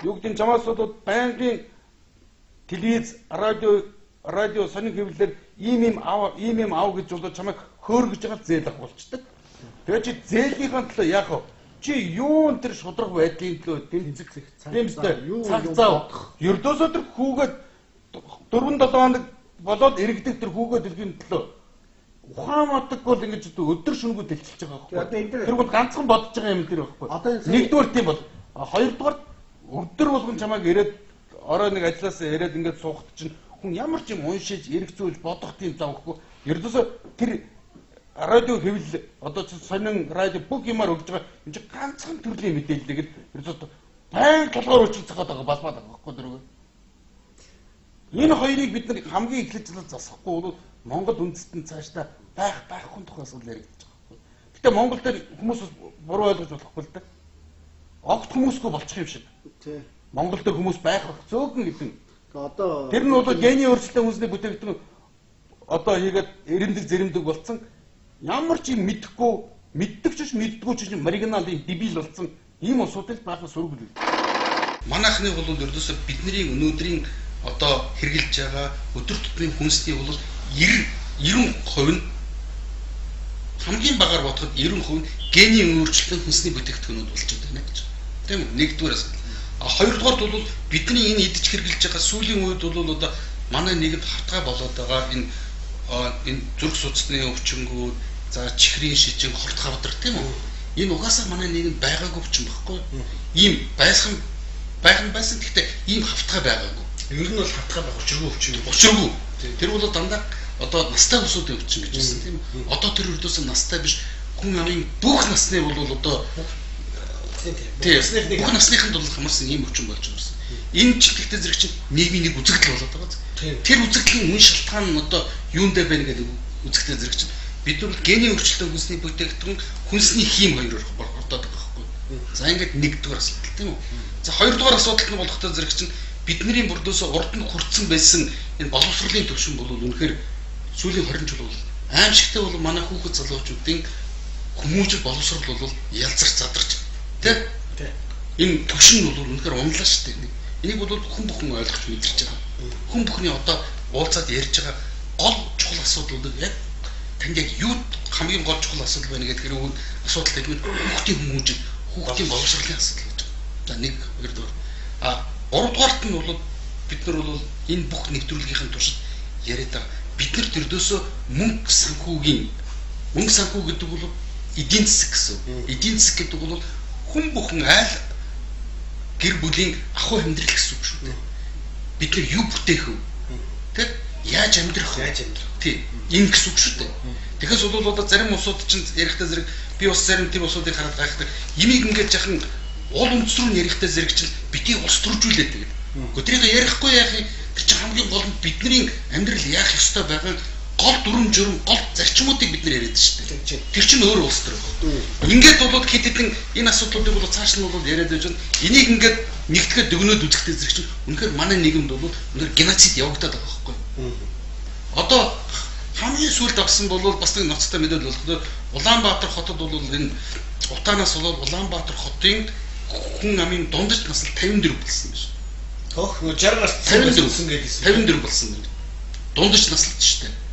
Юу гэдэг нь чамаас болоод байнгын телевиз, радио сонин хэвлэлээр ийм ав гэж болоод чамайг хөөргөж байгаа зээл ах болчдөг. Тэгээ чи зээлийнхаа төлөө яах вэ? Чи юун тэр шудраг байдлын төлөө тэмцэх цаг зав. Ердөөсөө тэр хүүгээд 4-7 хоног болоод иргэдэг тэр хүүгээд дэлхийн төлөө Ухаанматаг бол ингэж өдөр шөнөгүй дэлчилж байгаа байхгүй. Тэр бол ганцхан бодож байгаа юм дээр байхгүй. Нэгдүгээр тийм бол хоёрдугаар өдөр болгон чамайг ирээд орой нэг ажилласаа ирээд ингэж суухт чинь хүн ямар ч юм уншиж эргцүүлж бодох тийм зав өгөхгүй. Ердөөсөө тэр радио хэвлэл одоо ч сонин радио бүх юмар өгж байгаа энэ чинь ганцхан төрлийн мэдээллийг ердөөсөө баян толгоор өчөлж цахаад байгаа балбаад байгаа байхгүй дөрөв. Энэ хоёрыг бид нар хамгийн эхлэж засахгүй бол Монгол үндэстэн цаашдаа байхгүй тухай асуудал яригдчих واخхой. Гэтэ Монгол дээр хүмүүс буруу ойлгож болохгүй л дээ. Огт хүмүүсгүй болчих юм шиг. Тий. Монгол дээр хүмүүс байх зөөгөн гэдэг. Одоо тэр нь бол гений өөрчлөлтөнд үндэсний бүтээгдэхүүн одоо хийгээд эрендэг зэрэмдэг болцсон. Ямар ч юм мэдэхгүй, мэддэг ч мэддэггүй ч маргинал юм дебил болцсон. Ийм асуудал баахан сөргөл. Манайхны бол ердөөсөө бидний өнөөдрийн одоо хэрглэж байгаа өдөр тутмын хүнсний бол 90% нь хамгийн багаар бодоход 90% нь генийн өөрчлөлтөнд хүнсний бүтээгдэхүүнүүд болж байна гэж. Тийм үү? Нэгдүгээрээс. Хоёрдугаарт бол бидний энэ идэж хэрглэж байгаа сүүлийн үед бол одоо манай нийгэмд хавтгай болоод байгаа энэ зүрх судасны өвчнгүүд, за чихрийн шижин, хорт хавдар тийм үү? Энэ угаасаа манай нийгэмд байгаагүй өвчин баггүй. Ийм байсан гэхдээ ийм хавтгай байгаагүй. Ер нь бол хавтгай байх учиргүй. Тэр бол дандаа одоо настай хүмүүсийн өвчин гэж байна тийм үү? Одоо тэр өрдөөс настай биш хүн амын бүх насны бол одоо тийм бүх насныханд бол хамарсан ийм өвчин болж байна. Энэ ч гэхдээ зэрэг чинь нийгмийн нэг үзэгдэл болоод байгаа. Тэр үзэгдлийн үн шалтгаан нь одоо юундэ байна гэдэг үзэгдэл зэрэг чинь бид нар гений өөрчлөлтөнд хүнсний бүтээгдэхүүн хүнсний хим хоёроор ордоод байгаа байхгүй. За ингээд нэгдүгээр асуудал тийм үү? За хоёрдугаар асуудал нь болохтой зэрэг чинь бидний бүрдөөсөө урд нь хүрсэн байсан энэ боловсролын төвшин бол үнэхээр сүүлийн 20 жил бол аимшигтай бол манай хүүхэд залуучуудын хүмүүжил боловсрол бол ялзарч задарч тийм энэ төвшин бол үнэхээр унлаа шүү дээ. Энийг бол хүн бүхэн ойлгож мэдэрч байгаа. Хүн бүхний одоо уулзаад ярьж байгаа гол чухал асуудлууд яг танд яг юу хамгийн гол чухал асуудал байна гэдэг хэрэг асуудал гэдэг нь хүүхдийн хүмүүжил, хүүхдийн боловсролын асуудал гэж. За нэг хоёрдугаар гуравдугаарт нь бол бид нар бол энэ бүх нэвтрүүлгийнхын туршид яриад байгаа. Бид нар төрдөөсөө мөнгө санхүү гэдэг бол эдийн засаг гэсэн. Эдийн засаг гэдэг бол хүн бүхэн айл гэр бүлийн ахуй амьдрал гэсэн үг шүү дээ. Бид нар юу бүтээх вэ? Тэг яаж амьдрах вэ? Тий. Энэ гэсэн үг шүү дээ. Тэгэхээс бол одоо зарим улсууд чинь ярихдаа зэрэг би бас зарим тэр улсуудыг хараад гайхдаг. Имийг ингэж яхан уул үндэс рүү ярихдаа зэрэг чинь битгий улс төржүүлээд тэгээд. Гэхдээ тэрийг ярихгүй яах юм? Тэр чинь хамгийн гол нь бидний амьдрал яах ёстой байгаа гол дүрм журм гол зарчмуудыг бид нар яриад шүү дээ. Тэр чинь өөр улс төр. Ингээд бол хэд хэдэн энэ асуудлуудыг бол цааш нь бол яриад байж байна. Энийг ингээд нэгтгэхэд дүгнөөд үзэхдээ зэрэг чинь үнэхээр манай нийгэмд бол үнэхээр геноцид явагдаад байгаа байхгүй. Одоо хамгийн сүүлд авсан бол бас нэг ноцтой мэдээлэл болохоор Улаанбаатар хотод бол энэ утаанаас болоод Улаанбаатар хотын хүн амын дундаж насал 54 болсон юм шиг. Тох 60 нас 54 гэдээсэн. 54 болсон юм. Дундаж наслт шүү дээ.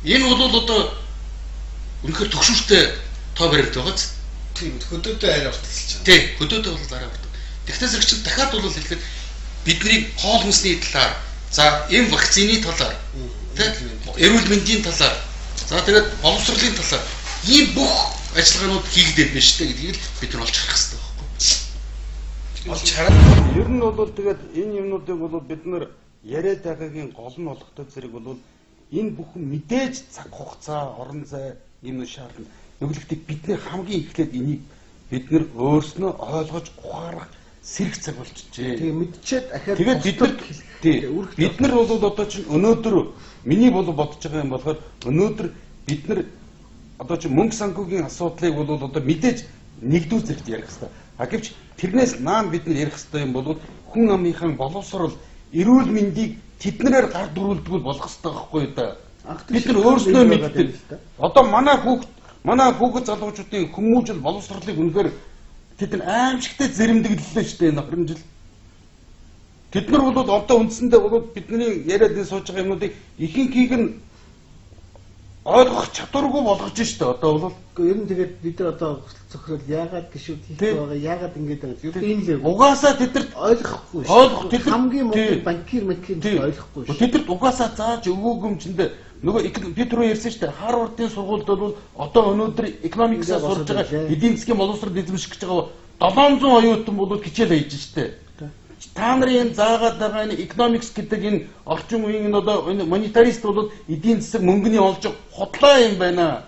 Энэ бол одоо үнэхээр төгшүүртэй тоо баримт байгааз. Тийм хөдөөдөө арай ортолж байгаа. Тийм хөдөөдөө бол арай ортол. Тэгтээ зэрэг чинь дахиад бол хэлэхэд бидний хоол хүнсний талаар, за энэ вакцины талаар, тийм эрүүл мэндийн талаар, за тэгээд боловсролын талаар ийм бүх ажиллагаанууд хийгдээд байна шүү дээ гэдгийг бид нар олж харах хэрэгтэй байхгүй. Олж хараад ер нь бол тэгээд энэ юмнуудыг бол бид нар яриад байгаагийн гол нь болохтой зэрэг бол энэ бүхэн мэдээж цаг хугацаа, орон зай юм шаардна. Өглөختийг бидний хамгийн эхлээд энийг бид нар өөрснөө ойлгож ухаарах сэрэг цаг болчихжээ. Тэгээ мэдчихэд ахаад тэгээд бид нар бол одоо чинь өнөөдөр миний бол бодож байгаа юм болохоор өнөөдөр бид нар одоо чинь мөнгө санхүүгийн асуудлыг бол одоо мэдээж нэгдүгээр зэрэгт ярих хэрэгтэй. Гэвч тэрнээс наан бид нар ярих хэрэгтэй юм бол хүн амынхаа боловсрол, эрүүл мэндийг тэднэрээр гар дүрүүлдэг болох хэрэгтэй байхгүй да. Бид нар өөрснөө мэддэг. Одоо манай хүүхэд залуучуудын хүмүүжил боловсролыг үнэхээр тэд нар аимшигтай зэрэмдэглэлээ шүү дээ энэ 20 жил. Тэд нар бол одоо үндсэндээ бол бидний яриад сууж байгаа юмнуудыг ихэнхийг нь ойлгох чадваргүй болгож штэ одоо бол ер нь тэгээд бид нар одоо зөвхөн яагаад гişүүд хийх байгаа яагаад ингэж байгаа юм л угаасаа тэд нар ойлгохгүй тэд хамгийн муу банкир ойлгохгүй тэд нар угаасаа зааж өгөөгүй юм чиндээ нөгөө бид түрүү ярьсан штэ Харвардын сургуульд бол одоо өнөөдөр экономиксаа сурж байгаа эдийн засгийн боловсрол эзэмших гэж байгаа 700 оюутан бол хичээл хийж штэ та нарын заагаад байгаа энэ economics гэдэг энэ орчин үеийн одоо монетарист бол эдийн засаг мөнгөний олж хотлоо юм байна.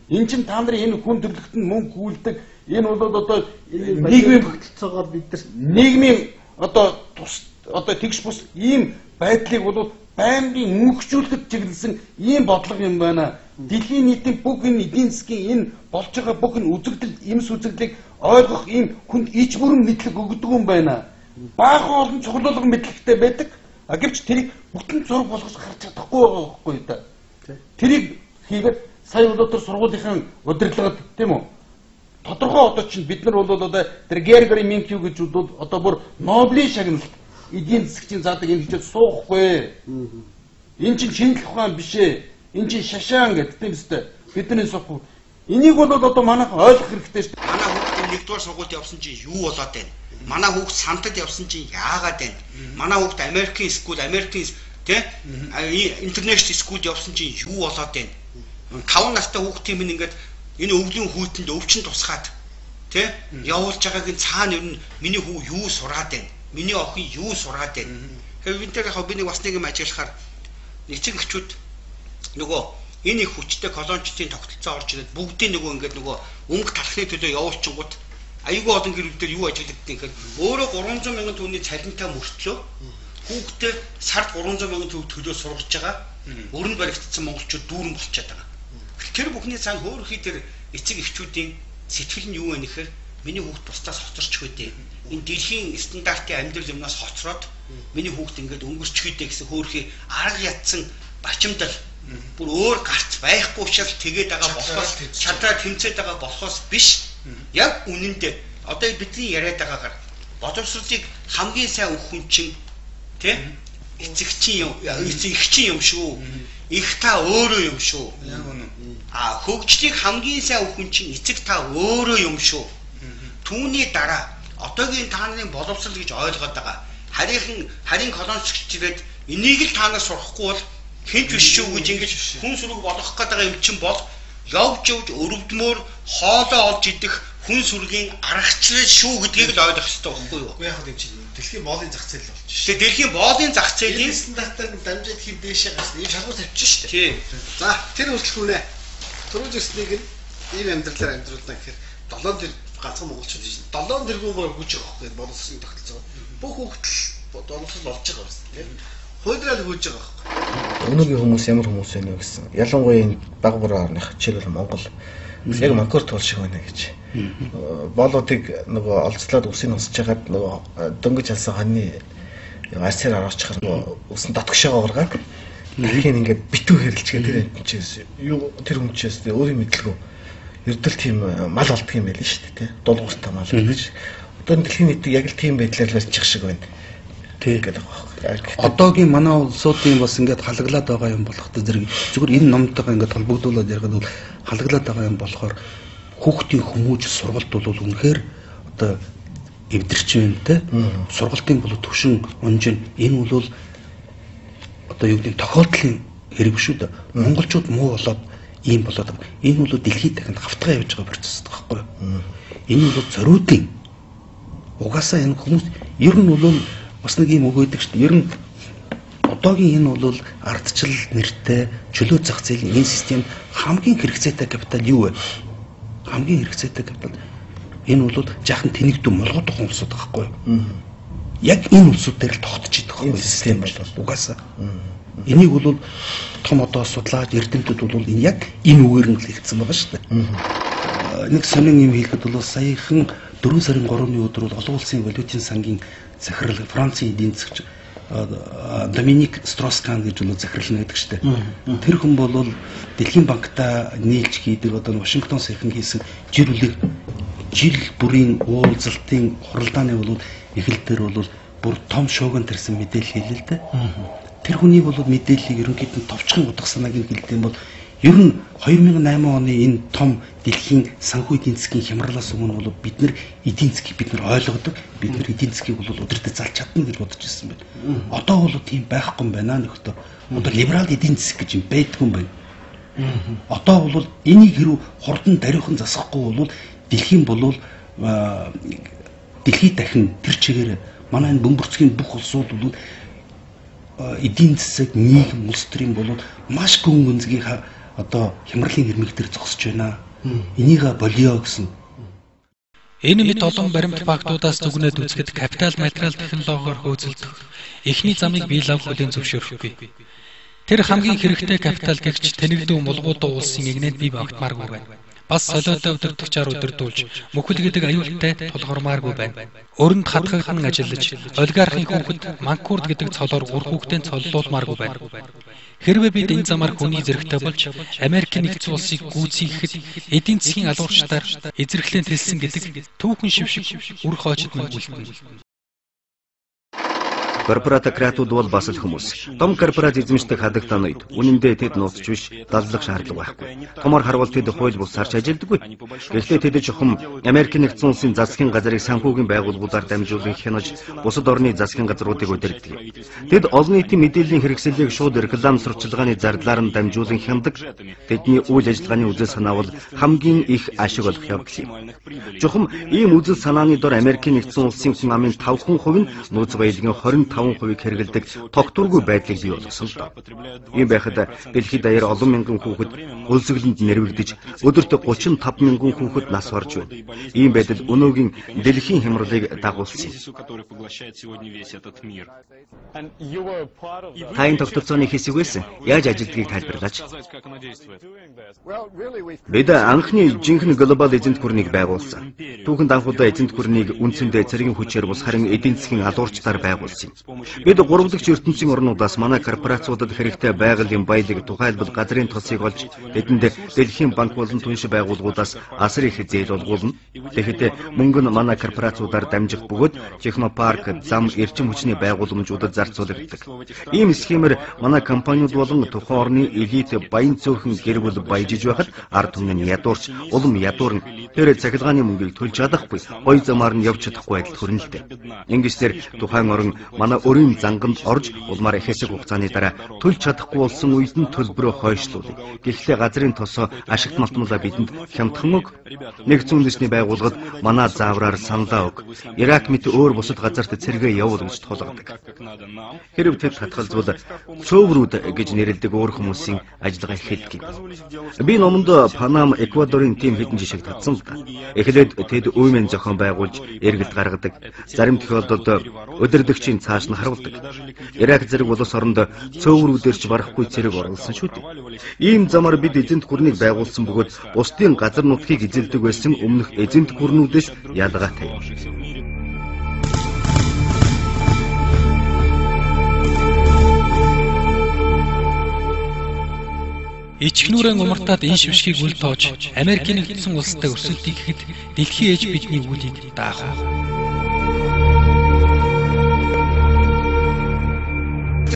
Энэ чинь та нарын энэ хүн төрөлхтөнд мөнгө хүлдэг энэ бол одоо нийгмийн тогтолцоогоор бид нар нийгмийн одоо тэгш бус ийм байдлыг бол байнгын мөнгөжүүлэхэд чиглэсэн ийм бодлого юм байна. Дэлхийн нийтийн бүх энэ эдийн засгийн энэ болж байгаа бүх энэ үзэгдэл эмс үзэгдлийг ойлгох ийм хүнд ич бүрэн мэдлэг өгдөг юм байна. Баахан олон цуглуулга мэдлэгтэй байдаг. Гэвч тэрийг бүтэн зураг болгож харж чадахгүй байгаа байхгүй да. Тэрийг хийгээд сая өнөөдөр сургуулийнхаа удирдлагад тийм үү? Тодорхой одоо чинь бид нар бол одоо тэр Гергори Менкю гэж бол одоо бүр Нобелийн шагналт эдийн засгийн заадаг энэ хичээл суухгүй. Энэ чинь шинжлэх ухаан биш ээ. Энэ чинь шашаан гэдэг тийм үстэй. Бидний суухгүй. Энийг бол одоо манайх ойлгох хэрэгтэй шүү дээ. Манай хүүхдүүд нэгдүгээр сургуульд явсан чинь юу болоод байна? Манай хүүхд сантад явсан чинь яагаад байна? Манай хүүхд Америкийн скул, тий? Интернэшнл скулд явсан чинь юу болоод байна? 5 настай хүүхдийн минь ингээд энэ өвлийн хүүтэнд өвчин тусгаад тий? Явуулж байгааг нь цаана ер нь миний хүү юу сураад байна? Миний охин юу сураад байна? Тэгэхээр бид нэг бас нэг юм ажиглахаар эцэг эхчүүд нөгөө энэ их хүчтэй колоничдын тогтолцоо орж ирээд бүгдийн нөгөө ингээд нөгөө өнгө талхны төлөө явуулчихгууд аюулгүй олон гэр бүлээр юу ажиглагддаг гэхээр өөрөө 300 мянган төгрөгийн цалинтай мөртлөө хүүхдээ сард 300 мянган төгрөг төлөө сургаж байгаа өрөнд баригдсан монголчууд дүүрэн болчиход байгаа. Тэр бүхний цаана хөөрхий тэр эцэг эхчүүдийн сэтгэл нь юу вэ гэхээр миний хүүхд бусдаас хоцорч хөдөө. Энэ дэлхийн стандартын амьдрал юмнаас хоцроод миний хүүхд ингээд өнгөрч хөдөө гэсэн хөөрхий арга ядсан бачимдал бүр өөр гарц байхгүй учраас тэгээд байгаа болохоос чадраа тэмцээд байгаа болохоос биш. Яг үнэндээ одоо бидний яриад байгаагаар боловсролыг хамгийн сайн өгөх хүн чинь тий эцэгчин юм шүү. Их та өөрөө юм шүү. Яг үнэ. Хөгжлийг хамгийн сайн өгөх хүн чинь эцэг та өөрөө юм шүү. Түүний дараа одоогийн та нарын боловсрол гэж ойлгоод байгаа. Харин колониччгээд энийг л та нар сурахгүй бол хэн ч биш шүү гэж ингэж хүн сүрэг болгох гэдэг юм чинь бол явж өрөвдмөр хоолоо олж идэх хүн сүргийн аргачлал шүү гэдгийг л ойлгох хэрэгтэй байхгүй юу? Яг юм чинь дэлхийн боолын зах зээл болж шүү. Тэгээ дэлхийн боолын зах зээлийн стандартаар дамжаад хэв дээшээ гарсан ийм шалгуур тавьчих шүү дээ. Тийм. За тэр үйлчлэгүүнээ түрүүж ирснийг ийм амьдралаар амьдруулна гэхээр 7 тэр ганцхан монголчууд биш 7 тэргүүгээр хүч авах гэдэг боловсролын тогтолцоо. Бүх хүүхдэл боловсрол олж байгаа юм тийм. Хойдрал хөөж байгаа байхгүй. Өнөөгийн хүмүүс ямар хүмүүс байна вэ гэсэн. Ялангуяа энэ баг буруу орных чиглэл Монгол яг Монкор туул шиг байна гэж. Боолуудыг нөгөө олзлоод үсийг нусж хагаад нөгөө дөнгөж алсан хоньны арсаар ороочих нөгөө үсэн дотгошоо ургаад тэрийг ингээд битүү хэрэлцгээд тэр чинь юу тэр хүнчээс өөрийн мэдлгүй ердөл тийм мал болдго юм байл нь шүү дээ тий. Дуулууртай мал гэж. Одоо дэлхийн нийтийг яг л тийм байдлаар барьчих шиг байна. Тэгээд одоогийн манай улсуудын бас ингээд халаглаад байгаа юм болохтой зэрэг зүгээр энэ номтойгоо ингээд холбогдуулаад ярихад бол халаглаад байгаа юм болохоор хүүхдийн хүмүүж сургалт бол үнэхээр одоо эвдэрч байна те сургалтын бол төвшин унж энэ бол одоо юу гэдэг тохиолдлын хэрэг шүү дээ. Монголчууд муу болоод ийм болоод энэ бол дэлхийд дахинд хавтгаа явж байгаа процесс таахгүй. Энэ бол зориудын угаасаа энэ хүмүүс ер нь бол бас нэг юм өгөөдөг шүү дээ. Ер нь одоогийн энэ бол ардчил нэртэй чөлөө зах зээлийн энэ систем хамгийн хэрэгцээтэй капитал юу вэ? Хамгийн хэрэгцээтэй капитал энэ бол жаахан тэнэгдүү молгодох улсууд байхгүй юу? Яг энэ улсууд дээр л тогтож идэх энэ систем бол угаасаа. Энийг бол том одоо судлаад эрдэмтдүүд бол энэ яг энэ үгээр нь л хэлсэн байгаа шүү дээ. Нэг сонин юм хэлэхэд бол саяхан 4 сарын 3-ны өдөр бол олон улсын валютын сангийн захирал Францын эдийн засгч Доминик Строскан гэж бол захирал нэгдэг шүү дээ. Тэр хүн бол Дэлхийн банктай нийлж хийдэг одоо Вашингтон сайхан хийсэн жил бүрийн уулзалтын хуралдааны бол эхлэлээр бол бүр том шууган тарсан мэдээлэл хэлээ л дээ. Тэр хүний бол мэдээллийг ерөнхийд нь товчхон утга санааг нь хэлдэг юм бол ер нь 2008 оны энэ том дэлхийн санхүү эдийн засгийн хямралаас өмнө бол бид нар эдийн засгийг бид нар ойлгодог. Бид нар эдийн засгийг бол өдөртөө залж чадна гэж бодож ирсэн байна. Одоо бол тийм байхгүй юм байна нөхдөд. Одоо либерал эдийн засаг гэж юм байдгүй юм байна. Одоо бол энийг хэрв хурдан даруйхан засахгүй бол дэлхийн болвол дэлхийд дахин тэр чигээр манай энэ бөмбөрцгийн бүх улсууд бол эдийн засаг нийгэм улс төрийн болвол маш гүн гүнзгий одоо хямралын хэрмэг дээр зогсож байна. Энийг болио гэсэн. Энэ мэд олон баримт фактуудаас дүгнээд үзэхэд капитал материал технологиор хөөцөлдөх эхний замыг бий лав хүлээн зөвшөөрөхгүй. Тэр хамгийн хэрэгтэй капитал гэгч тэнэгдүү мулгуудуу улсын игнэд бий багтмааргүй байна. Бас солиотой өдөртөгч ар өдөрдүүлж мөхөл гэдэг аюултай тулгуурмааргүй байна. Өрөнд хатгагдан ажиллаж олигархийн хүүхэд Манкурд гэдэг цолоор үр хүүхдээ цоллуулмааргүй байна. Хэрвээ бид энэ замаар хүний зэрэгтэй болж Америкийн нэгдсэн улсыг гүйцэтгэхэд эдийн засгийн алуурчдаар эзэрхлэн тэлсэн гэдэг түүхэн шившиг үр хоочд мөн үлдэнэ. Корпоратократууд бол бас л хүмүүс. Том корпорац эзэмшдэг хадагтан үед үнэндээ тэд нууцч биш дадлах шаардлага байхгүй. Томор харвал тэд хууль бусаарч ажилдаггүй. Гэхдээ тэд чухам Америкийн нэгдсэн улсын засгийн газрыг санхүүгийн байгууллагуудаар дамжуулан хянаж бусад орны засгийн газруудыг удирддаг. Тэд олон нийтийн мэдээллийн хэрэгслийг шууд реклам сурталчилгааны зардлаар нь дамжуулан хяндаг. Тэдний үйл ажиллагааны үзэл санаа бол хамгийн их ашиг олох явдал юм. Чухам ийм үзэл санааны дор Америкийн нэгдсэн улсын хүн амын 5% нь нууц баялагын 25% хэрэгэлдэг тогтворгүй байдлыг бий болгосон л доо. Ийм байхад дэлхийд даяар олон мянган хүүхэд өлсгөлөнд нэрвэгдэж өдөрт 35 мянган хүүхэд нас барж байна. Ийм байдал өнөөгийн дэлхийн хямралыг дагуулсан. Та энэ тогтолцооны хэсэг байсан. Яаж ажилдгийг тайлбарлаач. Бид анхны жинхэнэ глобал эзэнт гүрнийг байгуулсан. Түүхэнд анхудаа эзэнт гүрнийг үндсэндээ цэргийн хүчээр бус харин эдийн засгийн алуурчдаар байгуулсан. Бид гуравдагч ертөнцийн орнуудаас манай корпорациудад хэрэгтэй байгалийн баялаг тухайлбал газрын тосыг олж тэдэнд дэлхийн банк болон түнш байгууллагуудаас асар их зээл олгуулна. Тэгэхдээ мөнгө нь манай корпорациудаар дамжих бөгөөд технопарк, зам, эрчим хүчний байгууламжуудад зарцуулагддаг. Ийм схемээр манай компаниуд болон тухайн орны элит баян цөөхөн гэр бүл баяжиж байхад ард түмний ядуурч, улам ядуурн тэр цахилгааны мөнгийг төлж чадахгүй, гой замаар нь явж чадахгүй байдал хүрнэ л дээ. Ингэснээр тухайн орн манай өрийн занганд орж улмаар хэсэг хугацааны дараа төлж чадахгүй болсон үед нь төлбөрөө хойшлуулъя. Гэхдээ газрын тосоо ашигт малтмалаа бидэнд хямдхан өг. Нэгдсэн үндэсний байгууллагад манай заавраар саналаа өг. Ирак мэт өөр бусад газарт цэргээ явуул гэж тулгадаг. Хэрв тэд татгалзвал цөөврүүд гэж нэрлэдэг өөр хүмүүсийн ажиллагаа эхэлдэг. Би номонд Панам, Эквадорын тим хэдэн жишээг татсан л да. Эхлээд тэд үймэн зохион байгуулж эргэлт гаргадаг. Зарим тохиолдолд удирдагчийн цааш нь харуулдаг. Ирак зэрэг улс оронд цөөврүүдэрч барахгүй цэрэг оруулсан шүү дээ. Ийм замаар бид эзэнт гүрнийг байгуулсан бөгөөд бусдын газар нутгийг эзэлдэг байсан өмнөх эзэнт гүрнүүдээс ялгаатай. Ичгнүүрэн умартаад энэ шившгийг үл тоож Америкийн нэгдсэн улстай өрсөлдөж ихэд дэлхийн ээж бидний үүдийг даах.